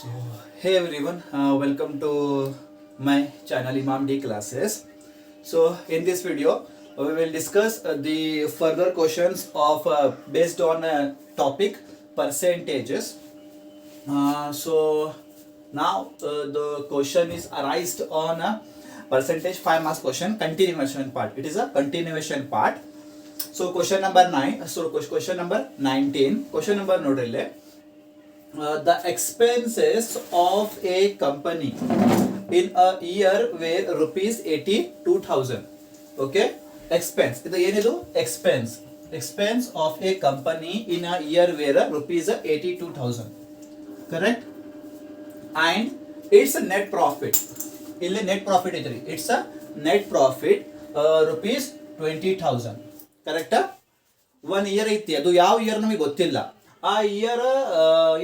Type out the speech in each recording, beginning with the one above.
So, hey everyone, welcome to my channel Imam D classes. So, in this video, we will discuss the further questions of based on topic percentages. So, now the question is arised on a percentage 5 marks question continuation part. It is a continuation part. So, question number 9. So, question number 19. Question number nodrile. The expenses of a company in a year were rupees 82,000. Okay, expense ಇದು ಏನಿದು expense of a company in a year were rupees 82,000. correct, and it's a net profit. ಇಲ್ಲಿ net profit ಐತ್ರಿ, it's a net profit rupees 20,000. ಕರೆಕ್ಟಾ? 1 year ಐತಿ, ಅದು ಯಾವ year ನಮಗೆ ಗೊತ್ತಿಲ್ಲ. ಆ ಇಯರ್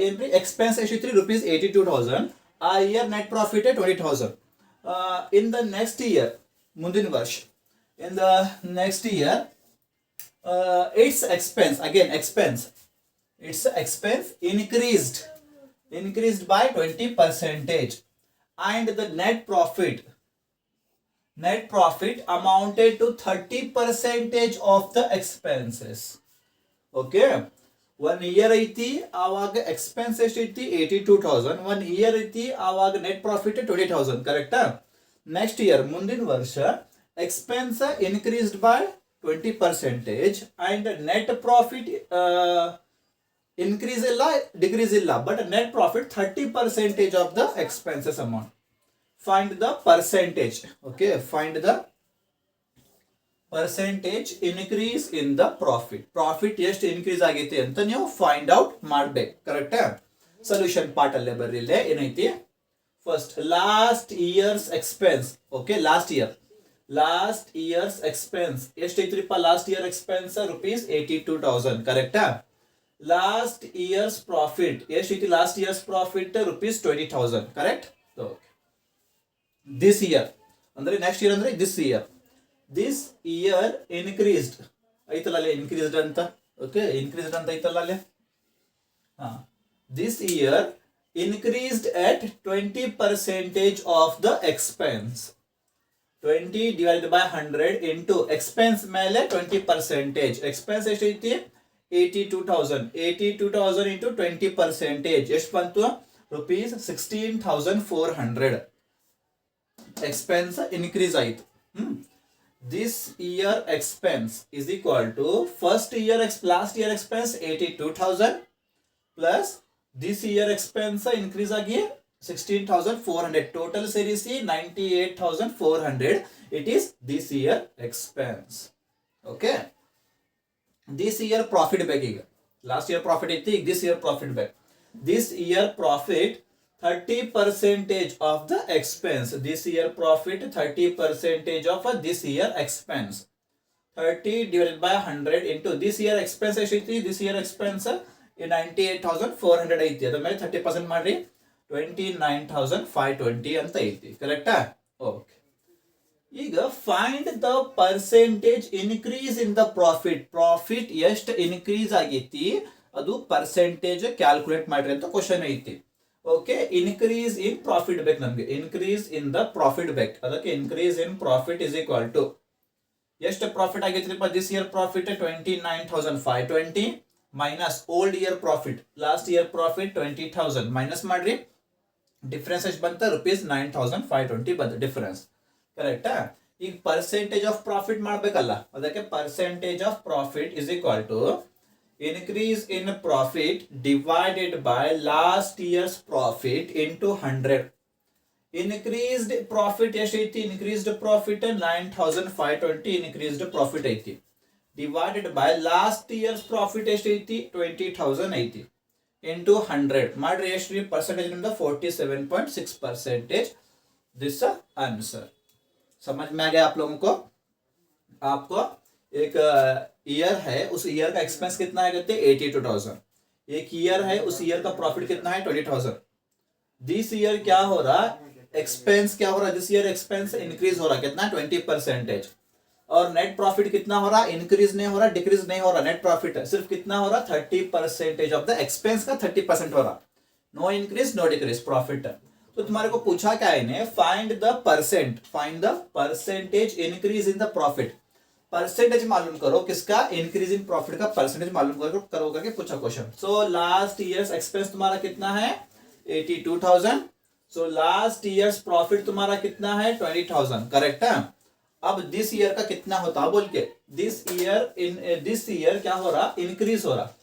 ಏನ್ರಿ ಎಕ್ಸ್ಪೆನ್ಸ್ ಎಷ್ಟಿತ್ರಿ rupees 82,000. ಆ year net profit 20,000. In the next year, ಮುಂದಿನ ವರ್ಷ, in the next year it's expense, again expense, it's expense increased by 20%, and the net profit amounted to 30% of the expenses. okay, 1 year ಐತಿ, ಆವಾಗ expense ಎಷ್ಟೈತಿ 82,000. 1 year ಐತಿ, ಆವಾಗ net profit 20,000. ಕರೆಕ್ಟಾ? Next year, ಮುಂದಿನ ವರ್ಷ, expense increased by 20% and net profit increase ಇಲ್ಲ, decrease ಇಲ್ಲ, but net profit 30% of the expenses amount. Find the percentage. Okay, find the percentage increase in the profit ಎಷ್ಟು increase ಆಗೈತಿ ಅಂತ ನೀವು find out ಮಾಡ್ಬೇಕು. ಕರೆಕ್ಟಾ? ಸೊಲ್ಯೂಷನ್ ಪಾರ್ಟ್ ಅಲ್ಲೇ ಬರ್ರಿ. ಇಲ್ಲೇ ಏನೈತಿ, first last year's expense. Okay, last year's expense ಎಷ್ಟೈತ್ರಿಪ್ಪ? Last year expense rupees 82,000. ಕರೆಕ್ಟಾ? ಲಾಸ್ಟ್ ಇಯರ್ಸ್ ಪ್ರಾಫಿಟ್ ಎಷ್ಟೈತಿ? Last year's profit rupees 20,000. Correct? This year ಅಂದ್ರೆ ನೆಕ್ಸ್ಟ್ ಇಯರ್ ಅಂದ್ರೆ ದಿಸ್ ಇಯರ್ ಇನ್ಕ್ರೀಸ್ಡ್ ಐತಲ್ಲ ಅಲ್ಲೇ, ಇನ್ಕ್ರೀಸ್ಡ್ ಅಂತ. ಓಕೆ, ಇನ್ಕ್ರೀಸ್ಡ್ ಅಂತ ಐತಲ್ಲ ಅಲ್ಲೇ. This year increased at 20% of the expense. 20 divided by 100 into expense ಮೇಲೆ 20%. ಎಕ್ಸ್ಪೆನ್ಸ್ ಎಷ್ಟೈತಿ? 82,000 ಇಂಟು 20% ಎಷ್ಟು ಬಂತು? rupees 16,400. ಎಕ್ಸ್ಪೆನ್ಸ್ ಇನ್ಕ್ರೀಸ್ ಆಯಿತು. This year expense is equal to last year expense 82,000 plus this year expense increase agi 16,400. total ಸೇರಿಸಿ 98,400. it is this year expense. okay, this year profit ಬೇಕು. ಈಗ last year profit ಐತಿ, this year profit ಬೇಕು. this year profit 30% of the expense. this year profit 30% of this year expense. 30 divided by 100 into this year expense ಎಷ್ಟೈತಿ? this year expense 98,400 ಐತಿ. ಅದ್ರ ಮೇಲೆ 30% ಮಾಡ್ರಿ, 29,520 ಅಂತ ಐತಿ. ಕರೆಕ್ಟಾ? ಓಕೆ, ಈಗ find the percentage increase in the profit ಎಷ್ಟು ಇನ್ಕ್ರೀಸ್ ಆಗೈತಿ ಅದು ಪರ್ಸೆಂಟೇಜ್ ಕ್ಯಾಲ್ಕುಲೇಟ್ ಮಾಡ್ರಿ ಅಂತ ಕ್ವಶನ್ ಐತಿ. ಓಕೆ, ಇನ್ಕ್ರೀಸ್ ಇನ್ ಪ್ರಾಫಿಟ್ ಬೇಕು ನಮ್ಗೆ, ಇನ್ಕ್ರೀಸ್ ಇನ್ ದ ಪ್ರಾಫಿಟ್ ಬೇಕು. ಅದಕ್ಕೆ increase in profit is equal to ಎಷ್ಟು ಪ್ರಾಫಿಟ್ ಆಗೈತ್ರಿಪ್ಪ? This year profit 29,520 minus old year profit, last year profit 20,000 minus ಮಾಡ್ರಿ. ಡಿಫರೆನ್ಸ್ ಎಷ್ಟು ಬಂತ? ₹9,520 ಬಂತು ಡಿಫರೆನ್ಸ್. ಕರೆಕ್ಟಾ? ಈಗ ಪರ್ಸೆಂಟೇಜ್ ಆಫ್ ಪ್ರಾಫಿಟ್ ಮಾಡ್ಬೇಕಲ್ಲ, ಅದಕ್ಕೆ percentage of profit is equal to increase in profit divided by last year's profit into 100. increased profit ಎಷ್ಟೈತಿ? increased profit 9,520 increased profit ಐತಿ, divided by last year's profit ಎಷ್ಟೈತಿ? 20,000 ಐತಿ, into 100 ಮಾಡ್ರಿ. ಎಷ್ಟು ಪರ್ಸೆಂಟೇಜ್ ನಿಮ್ದು? 47.6%. this answer समझ में आ गया आप लोगों को? आपको एक ईयर है, उस ईयर का एक्सपेंस कितना है कहते हैं 82,000. एक ईयर है, उस ईयर का प्रॉफिट कितना है 20,000. दिस ईयर क्या हो रहा? एक्सपेंस क्या हो रहा? दिस ईयर एक्सपेंस इंक्रीज हो रहा, कितना? 20%. और नेट प्रॉफिट कितना हो रहा? इंक्रीज नहीं हो रहा, डिक्रीज नहीं हो रहा. नेट प्रॉफिट सिर्फ कितना हो रहा? 30% ऑफ द एक्सपेंस का 30% हो रहा. No increase no decrease profit. तो तुम्हारे को पूछा क्या है इन्हें, find the percentage increase in the profit. Percentage मालूम करो किसका, इंक्रीज इन प्रॉफिट का परसेंटेज मालूम करो करके पूछा question. So last years expense तुम्हारा कितना है 82,000। सो लास्ट ईयर्स प्रॉफिट तुम्हारा कितना है 20,000, करेक्ट है। अब दिस ईयर का कितना होता बोल के, दिस ईयर क्या हो रहा, इंक्रीज हो रहा।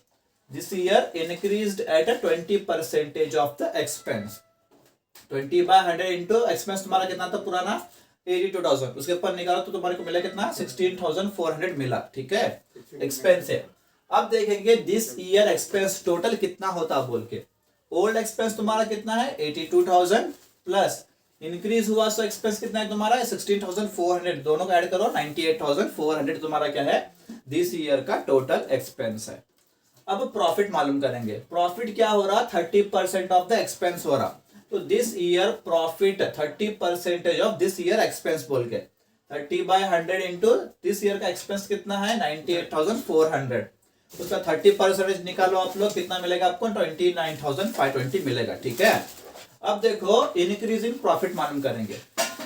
This year increased at 20% of the expense. 20/100 into expense तुम्हारा कितना था पुराना 82,000, उसके ऊपर निकालो तो तुम्हारे को मिला कितना 16,400 मिला, ठीक है, एक्सपेंस है। अब देखेंगे दिस ईयर एक्सपेंस टोटल कितना होता बोल के। ओल्ड एक्सपेंस तुम्हारा कितना है 82,000 प्लस इंक्रीज हुआ सो एक्सपेंस कितना है तुम्हारा 16,400, दोनों को ऐड करो 98,400 तुम्हारा क्या है दिस ईयर का टोटल एक्सपेंस है। अब प्रॉफिट मालूम करेंगे, प्रॉफिट क्या हो रहा 30% ऑफ द एक्सपेंस हो रहा। तो this year profit 30% of this year expense बोल के 30/100 इंटू दिस ईयर का एक्सपेंस कितना है 98,400, उसका 30% निकालो आप लोग, कितना मिलेगा आपको 29,520 मिलेगा, ठीक है। अब देखो इंक्रीज इन प्रॉफिट मालूम करेंगे,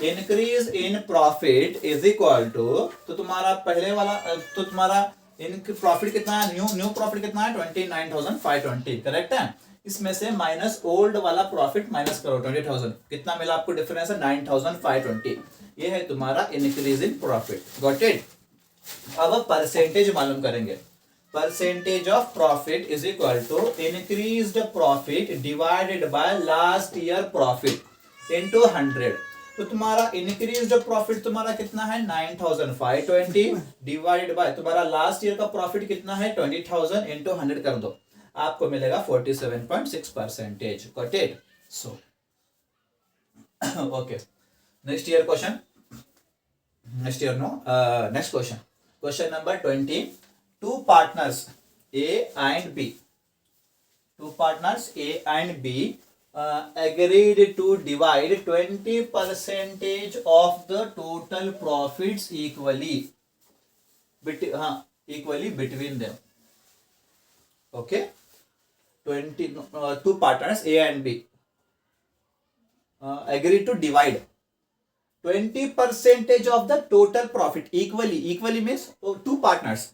increase in profit is equal to, तो तुम्हारा पहले वाला तो तुम्हारा प्रॉफिट कितना है, न्यू प्रॉफिट कितना है 29,520, करेक्ट है। इसमें से माइनस ओल्ड वाला प्रॉफिट माइनस करो 20,000, कितना मिला आपको डिफरेंस है 9,520, ये है तुम्हारा increase in profit, got it. अब परसेंटेज मालूम करेंगे, percentage of profit is equal to increased profit divided by last year profit into 100। तो तुम्हारा इंक्रीज्ड प्रॉफिट तुम्हारा कितना है 9,520 डिवाइडेड बाय तुम्हारा लास्ट ईयर का प्रॉफिट कितना है 20,000 इंटू 100 कर दो, आपको मिलेगा 47.6%, got it. So okay, next year question, next question number 20। Two partners A and B agreed to divide 20% of the total profits equally between them. Okay, 2 partners A and B agreed to divide 20% of the total profit equally means 2 partners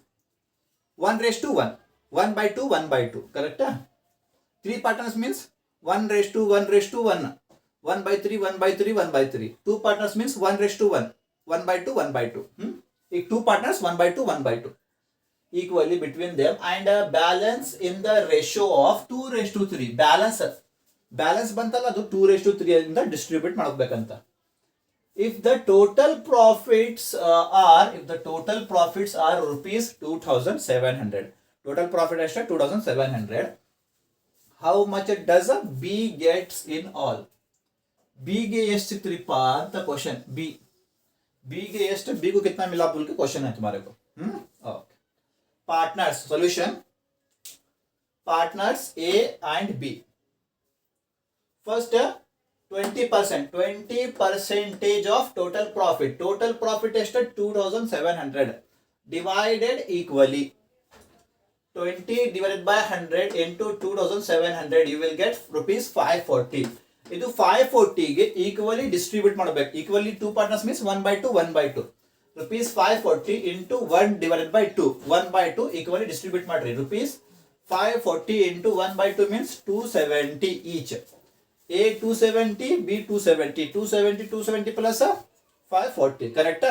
1:1, 1/2, 1/2, correct? 3 partners means 1:1:1, 1/3, 1/3, 1/3. 2 partners means 1:1, 1/2, 1/2. 2 partners 1/2, 1/2. Equally between them and balance in the ratio of 2:3. Balance bantala 2:3 ಇಂದ distribute ಮಾಡಬೇಕಂತ. If the total profits are rupees 2,700, total profit is 2,700, how much does B gets in all? B ಗೆ ಎಷ್ಟು ಸಿಕ್ತಿರಿಪ್ಪ ಅಂತ question, B ಗೆ ಎಷ್ಟು, B को कितना मिला बोल के क्वेश्चन है तुम्हारे को। Okay, partners solution, partners A and B, first 20% of total profit is 2,700 divided equally 20 divided by 100 into 2,700 you will get rupees 540. ಇದು 540 ಗೆ ಈಕ್ವಲಿ ಡಿಸ್ಟ್ರಿಬ್ಯೂಟ್ ಮಾಡಬೇಕು, equally 2 partners means 1/2, 1/2 rupees 540 into 1 divided by 2, 1/2 equally distribute ಮಾಡ್ರಿ, rupees 540 into 1/2 means 270 each. A 270, B 270, 270 plus 540, correct?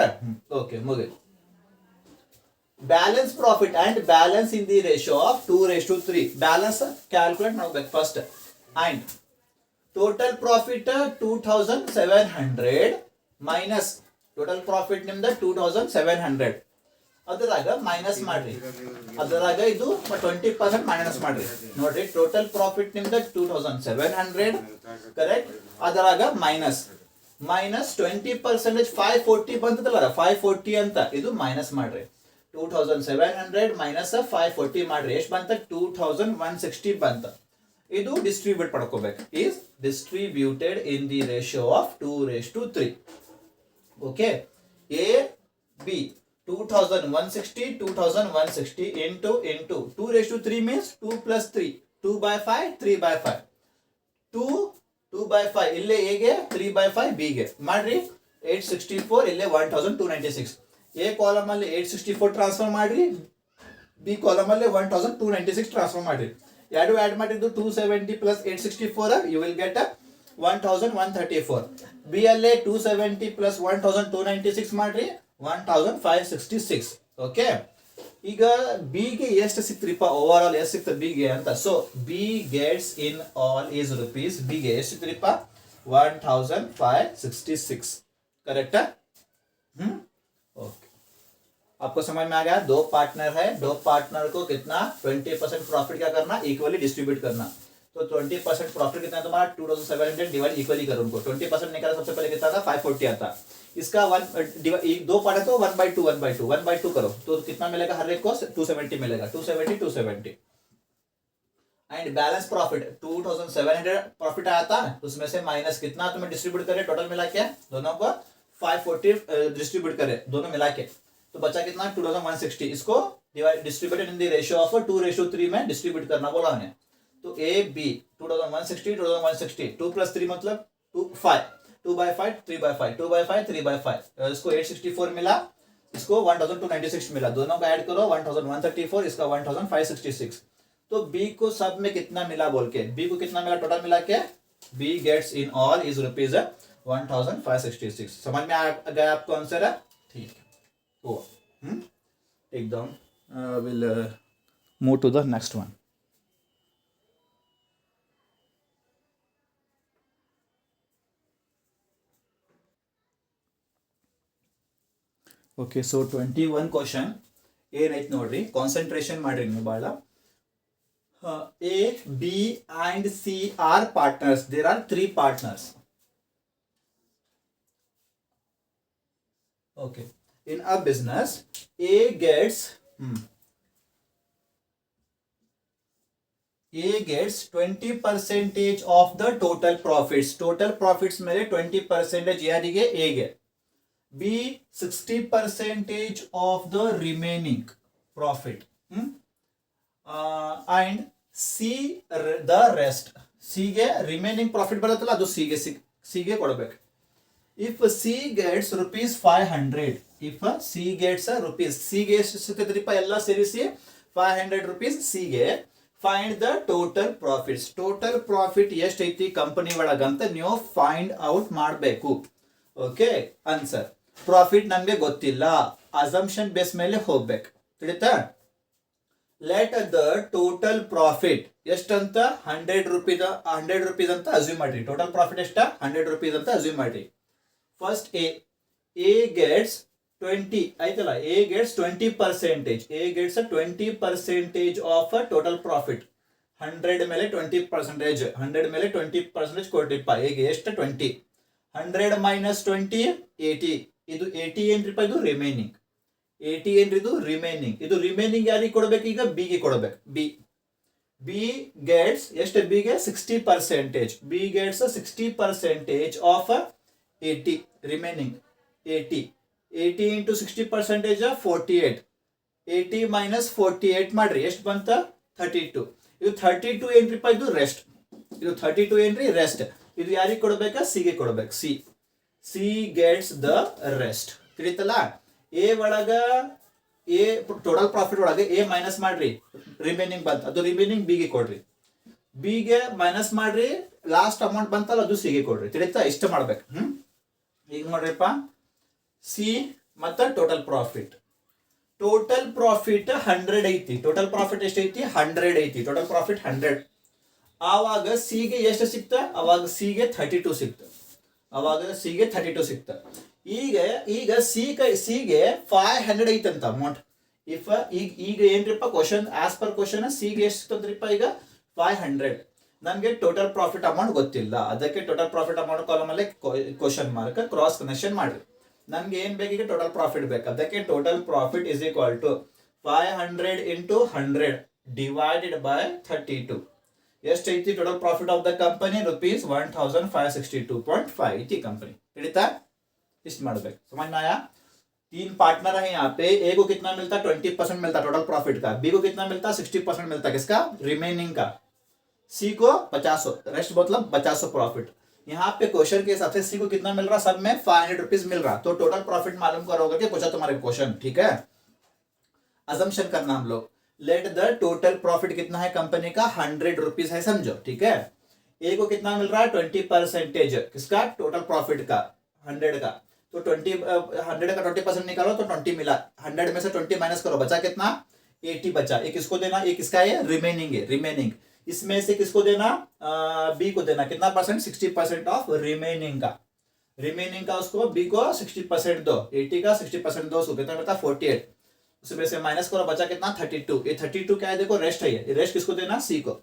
Okay, move it. Balance profit and balance in the ratio of 2:3. Balance calculate now back first. And total profit 2,700 minus total profit ನಿಮ್ದ 2,700, ಅದರಾಗ minus ಮಾಡ್ರಿ, ಅದರಾಗ ಇದು 20% minus ಮಾಡ್ರಿ, ನೋಡ್ರಿ total profit ನಿಮ್ದ 2,700, correct, ಅದರಾಗ minus 20% 540 ಬಂತದಲ್ಲ 540 ಅಂತ, ಇದು ಮೈನಸ್ ಮಾಡ್ರಿ, 2,700 ಮೈನಸ್ 540 ಮಾಡ್ರಿ, ಎಷ್ಟು ಬಂತ 2,160 ಬಂತ, ಇದು ಡಿಸ್ಟ್ರಿಬ್ಯೂಟ್ ಮಾಡ್ಕೋಬೇಕು, is distributed in the ratio of 2:3. Okay, A B 2,160 into 2:3 means 2 plus 3, 2/5, 3/5, 2/5 ಇಲ್ಲೇ ಎಗೆ 3/5 ಬಿಗೆ ಮಾಡ್ರಿ 864 ಇಲ್ಲೇ 1296 ಎ ಕಾಲಮ್ ಅಲ್ಲಿ 864 ಟ್ರಾನ್ಸ್ಫರ್ ಮಾಡ್ರಿ ಬಿ ಕಾಲಮ್ ಅಲ್ಲಿ 1296 ಟ್ರಾನ್ಸ್ಫರ್ ಮಾಡ್ರಿ ಎರಡು ಆಡ್ ಮಾಡಿದ್ದು 270 plus 864 you will get 1134 B ಅಲ್ಲೇ 270 ಪ್ಲಸ್ 1296 ಮಾಡ್ರಿ 1566 ಓಕೆ ಈಗ ಬಿ ಗೆ ಎಷ್ಟು ಸಿಕ್ತ್ರಿಪ್ಪ ಓವರ್ ಆಲ್ ಎಷ್ಟು ಸಿಕ್ತ ಬಿ ಗೆ ಅಂತ so B gets in all is rupees B ಗೆ ಎಷ್ಟು ಸಿಕ್ತ್ರಿಪ್ಪ 1566 करेक्ट है ओके आपको समझ में आ गया दो पार्टनर है दो पार्टनर को कितना 20% प्रॉफिट क्या करना इक्वली डिस्ट्रीब्यूट करना तो 20% प्रॉफिट कितना तुम्हारा 2700 डिवाइड इक्वली करो उनको 20% निकाला सबसे पहले कितना था 540 आता इसका दो पार्ट है तो 1/2 करो तो कितना मिलेगा हर एक को 270 मिलेगा 270 एंड बैलेंस प्रॉफिट 2700 प्रॉफिट आया था उसमें से माइनस कितना तुम्हें डिस्ट्रीब्यूट करे टोटल मिला के दोनों को 540 डिस्ट्रीब्यूट करे दोनों मिला के तो बचा कितना 2160 इसको distributed in the ratio of 2:3 में डिस्ट्रीब्यूट करना बोला हमने तो ए बी 2160 2 + 3 मतलब 5 2/5 3/5 2/5 3/5 इसको 864 मिला इसको 1296 मिला दोनों को ऐड करो 1134 इसका 1566 तो बी को सब में कितना मिला बोल के बी को कितना मिला टोटल मिला के B gets in all is rupees 1566 समझ में आ गया आपको आंसर है ठीक है ओ एकदम will move to the next one okay so 21 question ಏನೈತೆ ನೋಡ್ರಿ ಕಾನ್ಸಂಟ್ರೇಷನ್ ಮಾಡ್ರಿ ನೀವು ಬಹಳ A, B and C are partners. There are 3 partners. Okay. In a business, A gets 20% of the total profits. Total profits मेरे 20% यारिगे A gay. B 60% of the remaining profit. And C the rest C ಗೆ remaining profit ಬರುತ್ತಲ್ಲ ಅದು C ಗೆ ಕೊಡಬೇಕು if C gets rupees 500 if C gets rupees C ಗೆ ಎಷ್ಟು ಸಿಕ್ಕಿದ್ರಿಪ್ಪ ಎಲ್ಲ ಸೇರಿಸಿ 500 rupees C ಗೆ find the total profits total profit ಎಷ್ಟು ಐತಿ ಕಂಪನಿ ಒಳಗಂತ ನೀವು ಫೈಂಡ್ ಔಟ್ ಮಾಡಬೇಕು ಓಕೆ ಆನ್ಸರ್ ಪ್ರಾಫಿಟ್ ನಮಗೆ ಗೊತ್ತಿಲ್ಲ ಅಸಂಪ್ಷನ್ ಬೇಸ್ ಮೇಲೆ ಹೋಗ್ಬೇಕು ತಿಳಿತಾ ಲೆಟ್ ದ ಟೋಟಲ್ ಪ್ರಾಫಿಟ್ ಎಷ್ಟಂತ 100 ರೂಪೀಸ್ ಅಂತ ಅಸ್ಯೂಮ್ ಮಾಡ್ರಿ ಟೋಟಲ್ ಪ್ರಾಫಿಟ್ ಎಷ್ಟ 100 ರೂಪೀಸ್ ಅಂತ ಅಸ್ಯೂಮ್ ಮಾಡ್ರಿ ಫಸ್ಟ್ ಎ ಗೆಟ್ಸ್ 20 ಆಯ್ತಲ್ಲ A gets 20% A gets 20% of total profit 100 ಮೇಲೆ 20% 100 ಮೇಲೆ 20% ಕೊಡ್ರಿಪ್ಪ ಎಗೆ ಎಷ್ಟು 20 100 ಮೈನಸ್ 20 80 ಇದು 80 ಏನ್ರಿಪ್ಪ ಇದು ರಿಮೈನಿಂಗ್ 80 ಏನ್ರಿದು ರಿಮೈನಿಂಗ್ ಇದು ರಿಮೈನಿಂಗ್ ಯಾರಿಗೆ ಕೊಡಬೇಕು ಈಗ ಬಿ ಗೆ ಕೊಡಬೇಕು ಬಿ ಗೆಟ್ಸ್ ಎಷ್ಟು ಬಿ ಗೆ 60% B gets 60% of 80 remaining 80 into 60% 48 80 minus 48 ಮಾಡ್ರಿ ಎಷ್ಟು ಬಂತ 32 ಇದು 32 ಏನ್ರಿಪ್ಪ ಇದು ರೆಸ್ಟ್ ಇದು 32 ಏನ್ರಿ ರೆಸ್ಟ್ ಇದು ಯಾರಿಗೆ ಕೊಡಬೇಕಾ ಸಿ ಗೆ ಕೊಡಬೇಕು ಸಿ ಗೆಟ್ಸ್ ದ ರೆಸ್ಟ್ ತಿಳಿತಲ್ಲ ಎ ಒಳಗ ಎ ಟೋಟಲ್ ಪ್ರಾಫಿಟ್ ಒಳಗೆ ಎ ಮೈನಸ್ ಮಾಡ್ರಿ ರಿಮೈನಿಂಗ್ ಬಂತ ಅದು ರಿಮೈನಿಂಗ್ ಬಿ ಗೆ ಕೊಡ್ರಿ ಬಿ ಗೆ ಮೈನಸ್ ಮಾಡ್ರಿ ಲಾಸ್ಟ್ ಅಮೌಂಟ್ ಬಂತಲ್ಲ ಅದು ಸಿ ಗೆ ಕೊಡ್ರಿ ತಿಳಿತಾ ಇಷ್ಟ ಮಾಡ್ಬೇಕು ಈಗ ನೋಡ್ರಿಪ್ಪ ಸಿ ಮತ್ತ ಟೋಟಲ್ ಪ್ರಾಫಿಟ್ 100 ಐತಿ ಟೋಟಲ್ ಪ್ರಾಫಿಟ್ ಎಷ್ಟು ಐತಿ 100 ಐತಿ ಟೋಟಲ್ ಪ್ರಾಫಿಟ್ 100 ಆವಾಗ ಸಿ ಗೆ ಎಷ್ಟು ಸಿಕ್ತ ಅವಾಗ ಸಿ ಗೆ 32 ಸಿಕ್ತ ಈಗ ಸಿ ಗೆ 500 ಐತಂತ ಅಮೌಂಟ್ ಇಫ್ ಈಗ ಏನ್ರಿಪ್ಪ question as per question C ಗೆ ಎಷ್ಟು ಸಿಕ್ತಂದ್ರಿಪ್ಪ ಈಗ 500 ನನಗೆ ಟೋಟಲ್ ಪ್ರಾಫಿಟ್ ಅಮೌಂಟ್ ಗೊತ್ತಿಲ್ಲ ಅದಕ್ಕೆ ಟೋಟಲ್ ಪ್ರಾಫಿಟ್ ಅಮೌಂಟ್ ಕಾಲಮ್ ಅಲ್ಲಿ ಕ್ವಶನ್ ಮಾರ್ಕ್ ಕ್ರಾಸ್ ಕನೆಕ್ಷನ್ ಮಾಡ್ರಿ ನನ್ಗೆ ಏನ್ ಬೇಕೀಗ ಟೋಟಲ್ ಪ್ರಾಫಿಟ್ ಬೇಕು ಅದಕ್ಕೆ total profit is equal to 500 into 100 divided by 32 ಎಷ್ಟು ಐತಿ total profit of the company rupees 1562.5 ಐತಿ ಕಂಪನಿ ತಿಳಿತಾ इस्ट मारबेक समझ में आया 3 पार्टनर है यहाँ पे ए को कितना मिलता 20% मिलता टोटल प्रॉफिट का बी को कितना मिलता 60% मिलता किसका रिमेनिंग का सी को 50, रेस्ट मतलब 50 प्रॉफिट। यहाँ पे क्वेश्चन के हिसाब से सी को कितना मिल रहा, सब में 500 रुपीज मिल रहा, तो टोटल प्रॉफिट मालूम करोगे कि पूछा तुम्हारे क्वेश्चन, ठीक है। अजम्पशन करना हम लोग, लेट द टोटल प्रॉफिट कितना है कंपनी का, 100 रुपीज है, समझो, ठीक है। ए को कितना मिल रहा है, 20% किसका, टोटल प्रॉफिट का, 100 का, तो 100 का 20% निकालो तो 20 मिला, 100 में से 20 माइनस करो, बचा कितना, 80 बचा। एक किसको देना, एक किसका है, रिमेनिंग है, रिमेनिंग। इसमें से किसको देना, बी को देना, कितना परसेंट, 60% ऑफ रिमेनिंग का, रिमेनिंग का उसको बी को 60% दो, 80 का 60% दो, उसको कितना बता 48, उसमें से माइनस करो, बचा कितना 32। ये 32 क्या है, देखो रेस्ट है, ये रेस्ट किसको देना, सी को,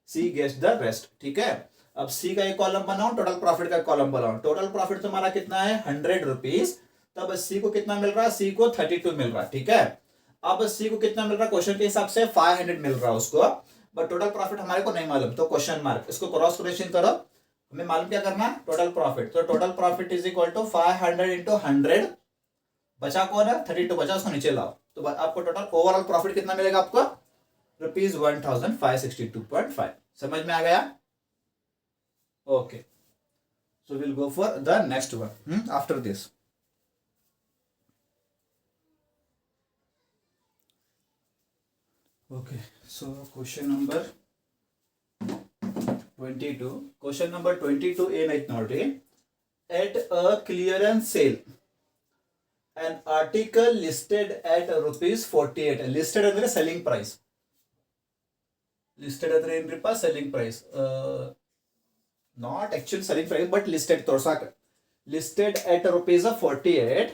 सी गेट्स द रेस्ट, ठीक है। अब सी का एक कॉलम बनाओ, टोटल प्रॉफिट का कॉलम बनाओ, टोटल प्रॉफिट तुम्हारा कितना है 100 रुपीज, तब सी को कितना मिल रहा है, सी को 32 मिल रहा है, ठीक है। अब सी को कितना मिल रहा है, क्वेश्चन के हिसाब से 500 मिल रहा है उसको, बट टोटल प्रॉफिट हमारे को नहीं मालूम, तो क्वेश्चन मार्क, इसको क्रॉस क्वेश्चन करो, हमें मालूम क्या करना, टोटल प्रॉफिट, तो total profit is equal to 500 into 100, बचा कौन है 32 बचा, उसको नीचे लाओ, तो आपको टोटल ओवरऑल प्रॉफिट कितना मिलेगा आपको, ₹1562.5। समझ में आ गया, okay. So will go for the next one after this. Okay, so question number 22, question number 22 ಏನಾಯ್ತು ನೋಡ್ರಿ, at a clearance sale an article listed at ₹48, listed ಅಂದ್ರೆ selling price, listed ಅಂದ್ರೆ ಏನ್ರಿಪ್ಪ selling price, not actual selling price but listed ತೋರ್ಸಾಕ, listed at ₹48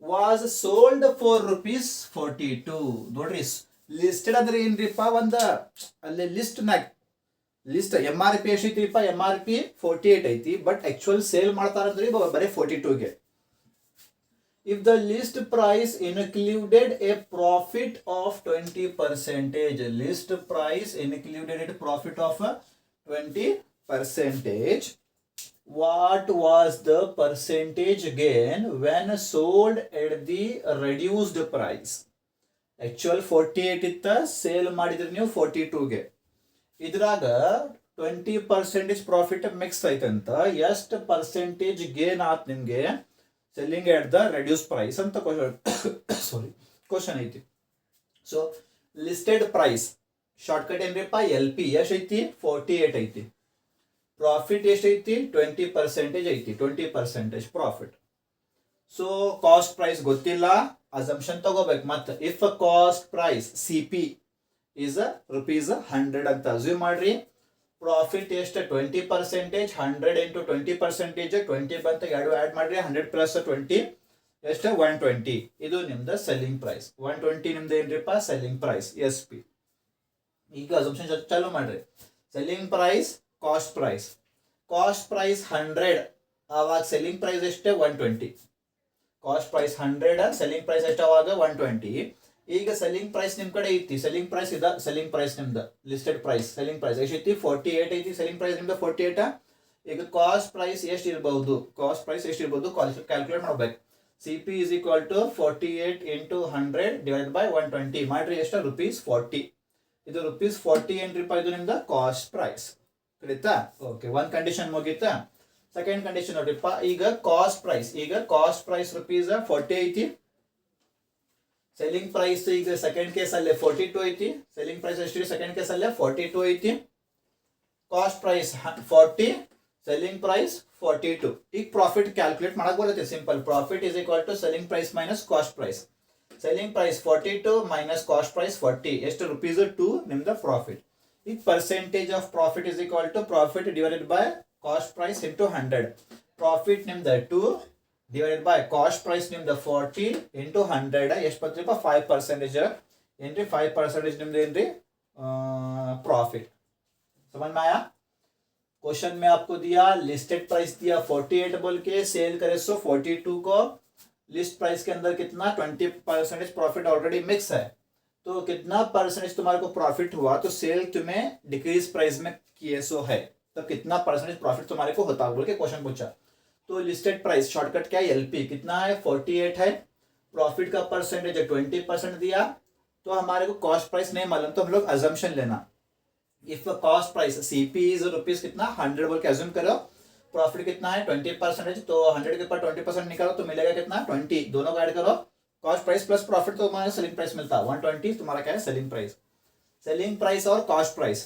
was sold for ₹42, ನೋಡ್ರಿ listed ಅಂದ್ರೆ ಏನ್ರಿಪ್ಪ, ಒಂದ ಅಲ್ಲಿ list ನಾಗ list MRP ಎಷ್ಟೈತಿಪ್ಪ, MRP 48 ಐತಿ, ಬಟ್ ಆಕ್ಚುಯಲ್ ಸೇಲ್ ಮಾಡ್ತಾರಂದ್ರಿ ಬರೀ 42ಗೆ. If the list price included a profit of 20%, list price included a profit of 20%, what was the percentage gain when sold at the reduced price? Actual 48 ಇತ್ತ, sale ಮಾಡಿದ್ರಿ ನೀವು 42ಗೆ, ಇದ್ರಾಗ 20% profit mix ಐತಂತ, ಎಷ್ಟು percentage gain ಆತ್ ನಿಮ್ಗೆ selling at the reduce price ಅಂತ question ಐತಿ. So listed price shortcut ಏನ್ರಿಪ್ಪ, LP ಎಷ್ಟು ಐತಿ 48 ಐತಿ, ಪ್ರಾಫಿಟ್ ಎಷ್ಟೈತಿ 20% ಐತಿ, 20% ಪ್ರಾಫಿಟ್. ಸೊ ಕಾಸ್ಟ್ ಪ್ರೈಸ್ ಗೊತ್ತಿಲ್ಲ, ಅಸಂಪ್ಷನ್ ತಗೋಬೇಕು, ಮತ್ತೆ if cost price CP is ₹100 ಅಂತ ಅಸ್ಯೂಮ್ ಮಾಡ್ರಿ, ಪ್ರಾಫಿಟ್ ಎಷ್ಟು 20%, 100 ಇಂಟು 20%, 20 ಬಂತ, ಎರಡು ಆಡ್ ಮಾಡ್ರಿ, 100 ಪ್ಲಸ್ 20 ಎಷ್ಟು 120, ಇದು ನಿಮ್ದು ಸೆಲ್ಲಿಂಗ್ ಪ್ರೈಸ್, 120 ನಿಮ್ದು ಏನ್ರಿಪ್ಪ ಸೆಲ್ಲಿಂಗ್ ಪ್ರೈಸ್ SP. ಈಗ ಅಸಂಪ್ಷನ್ ಚಾಲು ಮಾಡ್ರಿ, ಸೆಲ್ಲಿಂಗ್ ಪ್ರೈಸ್ ಕಾಸ್ಟ್ ಪ್ರೈಸ್ 100, ಆವಾಗ ಸೆಲ್ಲಿಂಗ್ ಪ್ರೈಸ್ ಎಷ್ಟು 120, ಕಾಸ್ಟ್ ಪ್ರೈಸ್ 100, ಸೆಲ್ಲಿಂಗ್ ಪ್ರೈಸ್ ಎಷ್ಟು ಅವಾಗ 120. ಈಗ ಸೆಲ್ಲಿಂಗ್ ಪ್ರೈಸ್ ನಿಮ್ ಕಡೆ ಐತಿ, ಸೆಲ್ಲಿಂಗ್ ಪ್ರೈಸ್ ಇದ, ಸೆಲ್ಲಿಂಗ್ ಪ್ರೈಸ್ ನಿಮ್ದು ಲಿಸ್ಟೆಡ್ ಪ್ರೈಸ್, ಸೆಲ್ಲಿಂಗ್ ಪ್ರೈಸ್ ಎಷ್ಟೈತಿ 48 ಐತಿ, ಸೆಲ್ಲಿಂಗ್ ಪ್ರೈಸ್ ನಿಮ್ದು 48. ಈಗ ಕಾಸ್ಟ್ ಪ್ರೈಸ್ ಎಷ್ಟು ಇರಬಹುದು, ಕಾಸ್ಟ್ ಪ್ರೈಸ್ ಎಷ್ಟು ಇರಬಹುದು ಕ್ಯಾಲ್ಕುಲೇಟ್ ಮಾಡ್ಬೇಕು. CP is equal to 48 into 100 divided by 120 ಮಾಡ್ರಿ, ಎಷ್ಟು ₹40, ಇದು ₹40 ಏನ್ರಿಪ್ಪ, ಇದು ನಿಮ್ದು ಕಾಸ್ಟ್ ಪ್ರೈಸ್, ತಿಳಿತಾ. ಓಕೆ, ಒಂದ್ ಕಂಡೀಷನ್ ಮುಗೀತಾ. ಸೆಕೆಂಡ್ ಕಂಡೀಷನ್ ನೋಡ್ರಿಪ್ಪ, ಈಗ ಕಾಸ್ಟ್ ಪ್ರೈಸ್ ₹40 ಐತಿ, ಸೆಲ್ಲಿಂಗ್ ಪ್ರೈಸ್ ಈಗ ಸೆಕೆಂಡ್ ಕೇಸ್ ಅಲ್ಲೇ 42 ಐತಿ, ಸೆಲ್ಲಿಂಗ್ ಪ್ರೈಸ್ ಎಷ್ಟು ಸೆಕೆಂಡ್ ಕೇಸ್ ಅಲ್ಲೇ 42 ಐತಿ, ಕಾಸ್ಟ್ ಪ್ರೈಸ್ 40, ಸೆಲ್ಲಿಂಗ್ ಪ್ರೈಸ್ 42. ಈಗ ಪ್ರಾಫಿಟ್ ಕ್ಯಾಲ್ಕುಲೇಟ್ ಮಾಡಕ್ ಬರುತ್ತೆ, simple, profit is equal to selling price minus cost price, selling price 42 minus cost price 40, ಎಷ್ಟು ₹2 ನಿಮ್ದು ಪ್ರಾಫಿಟ್. ಈಗ percentage of profit is equal to profit divided by cost price into 100, profit ನಿಮ್ದು 2 divided by cost price ನಿಮ್ದು 40 into 100, ಎಷ್ಟು ಬರ್ತೀರಪ್ಪ 5% ಏನ್ರಿ, 5% ನಿಮ್ದು ಏನ್ರಿ profit. समझ में आया? क्वेश्चन में आपको दिया लिस्टेड प्राइस दिया 48 बोल के, सेल करे सो 42 को, लिस्ट प्राइस के अंदर कितना 20% प्रॉफिट ऑलरेडी मिक्स है, तो कितना परसेंटेज तुम्हारे को प्रॉफिट हुआ, तो सेल तुम्हें डिक्रीज प्राइस में किए सो है, तो कितना परसेंटेज प्रॉफिट तुम्हारे को होता बोल के क्वेश्चन पूछा. तो लिस्टेड प्राइस शॉर्टकट क्या है, एलपी कितना है 48 है, प्रॉफिट का परसेंटेज 20% दिया, तो हमारे को कॉस्ट प्राइस नहीं मालूम, तो हम लोग अजम्पशन लेना, if cost price CP is rupees कितना 100 बोल के अज्यूम करो, प्रॉफिट कितना है 20%, तो 100 के ऊपर 20% निकालो तो मिलेगा कितना 20, दोनों को ऐड करो, कॉस्ट प्राइस प्लस प्रॉफिट तो हमारा सेलिंग प्राइस मिलता है 120, तुम्हारा क्या है सेलिंग प्राइस। सेलिंग प्राइस और कॉस्ट प्राइस,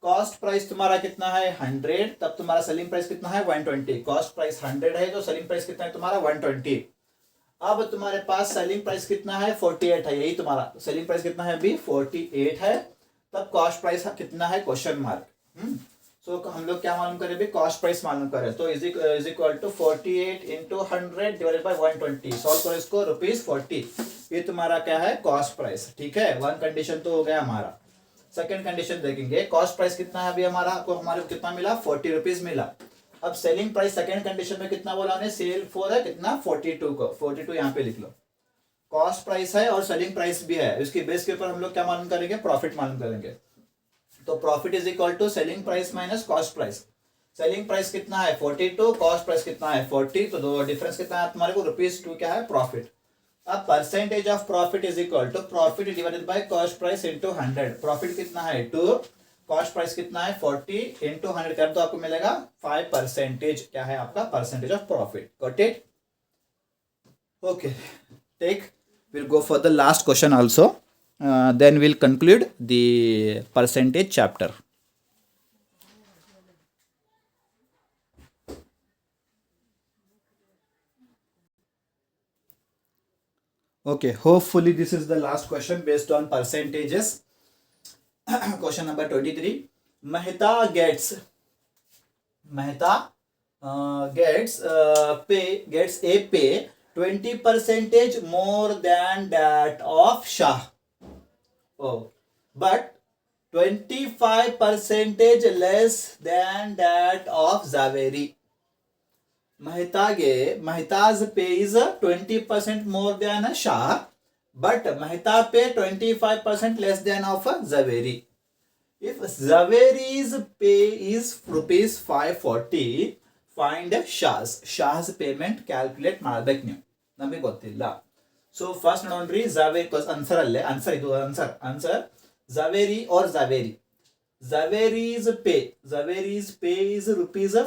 कॉस्ट प्राइस तुम्हारा कितना है 100, तब तुम्हारा सेलिंग प्राइस कितना है 120, कॉस्ट प्राइस 100 है तो सेलिंग प्राइस कितना है तुम्हारा 120। अब तुम्हारे पास सेलिंग प्राइस कितना है 48 है, यही तुम्हारा सेलिंग प्राइस कितना है अभी 48 है, तब कॉस्ट प्राइस कितना है क्वेश्चन मार्क। सो हम लोग क्या मालूम करें, कॉस्ट प्राइस मालूम करें, तो is equal to 48 into 100 divided by 120, solve करो इसको ₹40, ये तुम्हारा क्या है कॉस्ट प्राइस। ठीक है, वन कंडीशन तो हो गया हमारा। सेकंड कंडीशन देखेंगे, कॉस्ट प्राइस कितना है अभी हमारा, आपको हमारे कितना मिला 40 रुपीज मिला। अब सेलिंग प्राइस सेकंड कंडीशन में कितना बोला हमने, सेल फॉर है कितना 42 को, 42 यहाँ पे लिख लो, कॉस्ट प्राइस है और सेलिंग प्राइस भी है, इसकी बेस के ऊपर हम लोग क्या मालूम करेंगे, प्रॉफिट मालूम करेंगे। तो profit is equal to selling price minus cost price. Selling price कितना है 42, कॉस्ट प्राइस कितना है 40, तो दो डिफरेंस कितना है तुम्हारे को ₹2 क्या है प्रॉफिट। अब percentage of profit is equal to profit divided by cost price into 100, profit कितना है 2, कॉस्ट प्राइस कितना है 40 इंटू 100 कर तो आपको मिलेगा 5%, क्या है आपका percentage of profit. Got it? Okay, take we'll go for the last question also, then we'll conclude the percentage chapter. Okay, hopefully this is the last question based on percentages. Question number 23. Mehta gets a pay 20% more than that of Shah. Oh, but 25% less than that of Zaveri. Mehta's pay is 20% more than Shah, but Mehta pay 25% less than of Zaveri. If Zaveri's pay is ₹540, find Shah's payment calculate ಮಾಡಬೇಕು ನೀವು, ನಮಗೆ ಗೊತ್ತಿಲ್ಲ. So first ನೋಡ್ರಿ Zaveri answer ಅಲ್ಲೇ, answer ಇದು answer Zaveri or Zaveri's pay is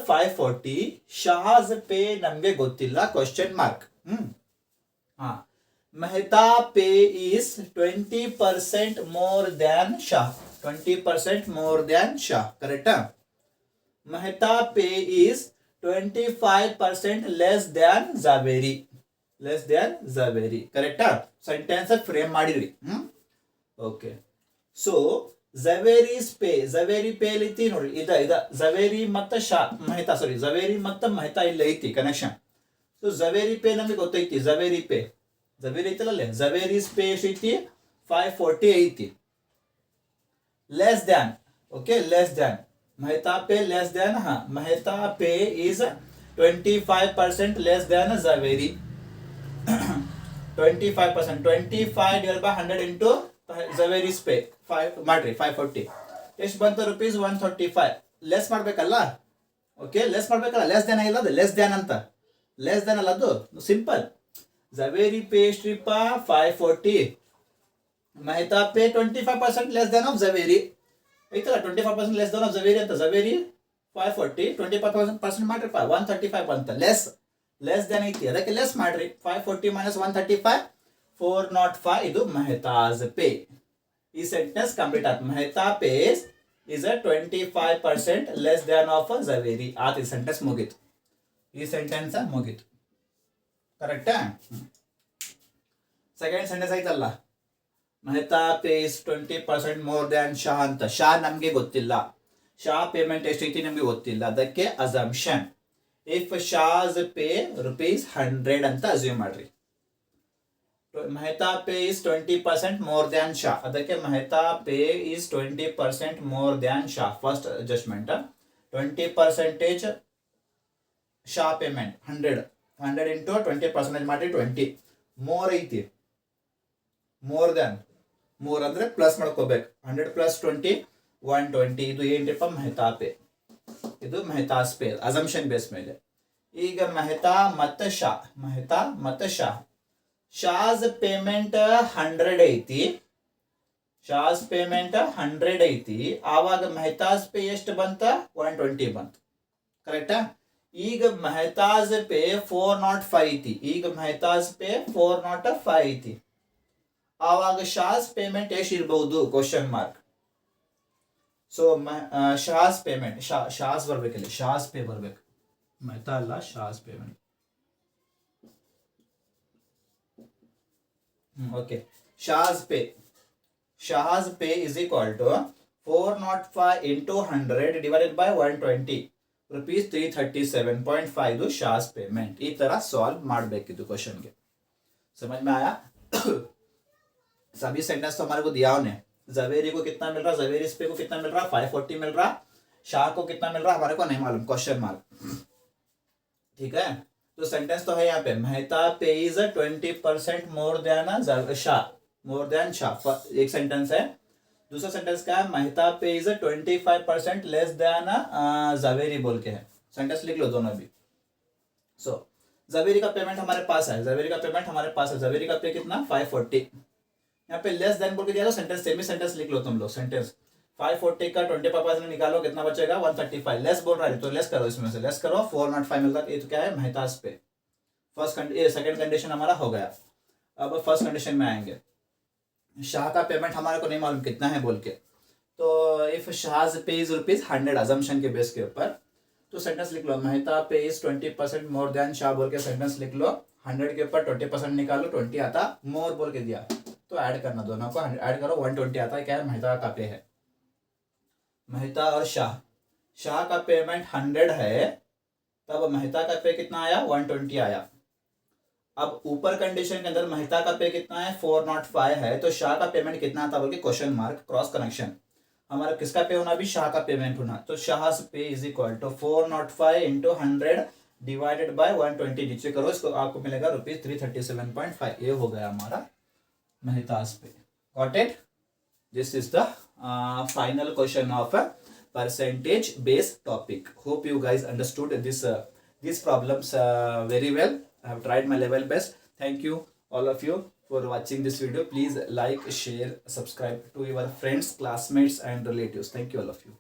₹540, Shah's pay ನಮಗೆ ಗೊತ್ತಿಲ್ಲ question mark. Mehta pay is 20% more than Shah, 20% more than Shah, correct? Mehta pay is 25% less than Zaveri, correct? Sentence frame ಮಾಡಿರಿ. Okay, so Zaveri's pay ಐತಿ ನೋಡ್ರಿ, ಇದ Zaveri ಮತ್ತು Zaveri ಮತ್ತು Mehta ಇಲ್ಲಿ ಐತಿ ಕನೆಕ್ಷನ್. ಸೊ Zaveri pay ನಮಗೆ ಗೊತ್ತೈತಿ, Zaveri ಐತಲ್ಲ ಅಲ್ಲೇ, Zaveri's pay ಐತಿ 540 ಐತಿ, less than, okay less than Mehta pay less than, Mehta pay is 25% less than Zaveri. 25%, 25 divided by 100 into Zaveri's pay 5 ಮಾಡ್ರಿ 540 ಎಷ್ಟು ಬಂತು ₹135, ಲೆಸ್ ಮಾಡ್ಬೇಕಲ್ಲ. ಓಕೆ, ಲೆಸ್ ಮಾಡ್ಬೇಕಲ್ಲ, ಲೆಸ್ ದ್ಯಾನ್ ಇಲ್ಲ, ಅದು ಲೆಸ್ ದ್ಯಾನ್ ಅಂತ, ಲೆಸ್ ದ್ಯಾನ್ ಅಲ್ಲ, ಅದು simple. Zaveri pay ಎಷ್ಟ್ರಿಪ್ಪ 540, Mehta pay 25% less than of Zaveri ಐತಲ್ಲ, 25% less than of Zaveri ಅಂತ, Zaveri 540 25% ಮಾಡ್ರಿಪ್ಪ 135 ಬಂತ, ಲೆಸ್ ದ್ಯಾನ್ ಐತಿ, ಅದಕ್ಕೆ ಲೆಸ್ ಮಾಡ್ರಿ 540 minus 135 405, ಇದು Mehta's pay. ಈ ಸೆಂಟೆನ್ಸ್ ಕಂಪ್ಲೀಟ್ ಆಯ್ತು. Mehta pays is a 25% less than of Zaveri. ಆತ ಈ ಸೆಂಟೆನ್ಸ್ ಮುಗೀತು, ಈ ಸೆಂಟೆನ್ಸ್ ಮುಗೀತು, ಕರೆಕ್ಟಾ? ಸೆಕೆಂಡ್ ಸೆಂಟೆನ್ಸ್ ಐತಲ್ಲ, Mehta pays 20% more than Shah ಅಂತ. ಶಾ ನಮಗೆ ಗೊತ್ತಿಲ್ಲ, ಶಾ ಪೇಮೆಂಟ್ ಎಷ್ಟೈತಿ ನಮಗೆ ಗೊತ್ತಿಲ್ಲ, ಅದಕ್ಕೆ ಅಸಂಪ್ಷನ್. ಇಫ್ ಶಾಸ್ ಪೇ ₹100 ಅಂತ ಅಸ್ಯೂಮ್ ಮಾಡ್ರಿ. Mehta pay is 20% more than Shah, ಅದಕ್ಕೆ Mehta pay is 20% more than Shah. First adjustment 20% Shah payment 100 into 20% ಮಾಡಿ 20 ಮೋರ್ ಐತಿ, ಮೋರ್ ದ್ಯಾನ್, ಮೋರ್ ಅಂದ್ರೆ ಪ್ಲಸ್ ಮಾಡ್ಕೋಬೇಕು, 100 plus 20 120, ಇದು ಏನ್ರಿಪ್ಪ Mehta pay, ಇದು Mehta's pay ಅಸಂಪ್ಷನ್ ಬೇಸ್ ಮೇಲೆ. ಈಗ Mehta ಮತ್ತು Shah, ಶಾಸ್ ಪೇಮೆಂಟ್ 100 ಐತಿ, ಶಾಸ್ ಪೇಮೆಂಟ್ 100 ಐತಿ, ಆವಾಗ ಮೆಹತಾಜ್ ಪೇ ಎಷ್ಟು ಬಂತ? 120 ಬಂತು. ಕರೆಕ್ಟಾ? ಈಗ ಮೆಹತಾಜ್ ಪೇ 405 ಐತಿ, ಈಗ ಮೆಹತಾಜ್ ಪೇ 405 ಐತಿ, ಆವಾಗ ಶಾಸ್ ಪೇಮೆಂಟ್ ಎಷ್ಟು ಇರಬಹುದು? Question mark. So Shah's payment, Shah's ಬರ್ಬೇಕಲ್ಲಿ, ಶಾಸ್ ಪೇ ಬರ್ಬೇಕು, ಮೆಹತಾ ಅಲ್ಲ, Shah's payment. Okay, Shah's pay is equal to 405 into 100 divided by 120 rupees 337.5 ಇದು ಶಾಸ್ ಪೇಮೆಂಟ್. ಈ ತರ ಸಾಲ್ವ್ ಮಾಡಬೇಕಿತ್ತು ಕ್ವಶನ್ಗೆ. समझ में आया? सभी सेंटेंस तो हमारे को दिया उन्हें. जवेरी को कितना मिल रहा, जवेरी पे को कितना मिल रहा, 540 मिल रहा, शाह को कितना मिल रहा हमारे को नहीं मालूम, क्वेश्चन मार्क. ठीक है, तो सेंटेंस तो है यहाँ पे, Mehta pays 20% more than Shah, more than Shah, एक सेंटेंस है. दूसरा सेंटेंस क्या है? Mehta pays 25% less than Zaveri बोल के है. सेंटेंस लिख लो दोनों भी. सो जवेरी का पेमेंट हमारे पास है, जवेरी का पेमेंट हमारे पास है, जवेरी का पे कितना? 540. यहाँ पे लेस देन बोल के दिया, तो सेंटेंस सेमी सेंटेंस लिख लो तुम लोग. सेंटेंस 540 का 20% निकालो, कितना बचेगा? 135. लेस बोल रहा है तो लेस करो, इसमें से लेस करो, 405 मिलता है. ये तो क्या है? मेहताज पे. सेकंड कंडीशन हमारा हो गया. अब फर्स्ट कंडीशन में आएंगे. शाह का पेमेंट हमारे को नहीं मालूम कितना है बोल के, तो इफ शाह पेज ₹100 अजम्पशन के बेस के ऊपर, तो सेंटेंस लिख लो, Mehta pays 20% more than Shah बोल के सेंटेंस लिख लो. 100 के ऊपर 20% निकालो, 20 आता, मोर बोल के दिया तो ऐड करना, दोनों को ऐड करो, 120 आता है. क्या है? मेहता का पे है. मेहता और शाह का पेमेंट 100 है, तब मेहता का पे कितना आया? 120 आया. अब ऊपर कंडीशन के अंदर मेहता का पे कितना है? 405 है, तो शाह का पेमेंट कितना आता बोल के क्वेश्चन मार्क, क्रॉस कनेक्शन. हमारा किसका पे होना? भी शाह का पेमेंट होना. तो Shah pay is equal to 405 into 100 divided by 120. नीचे करो इसको, आपको मिलेगा ₹337.5. ये हो गया हमारा मेहताज पे. Got it? This is the final question of a percentage based topic. Hope you guys understood these problems very well. I have tried my level best. Thank you all of you for watching this video. Please like, share, subscribe to your friends, classmates and relatives. Thank you all of you.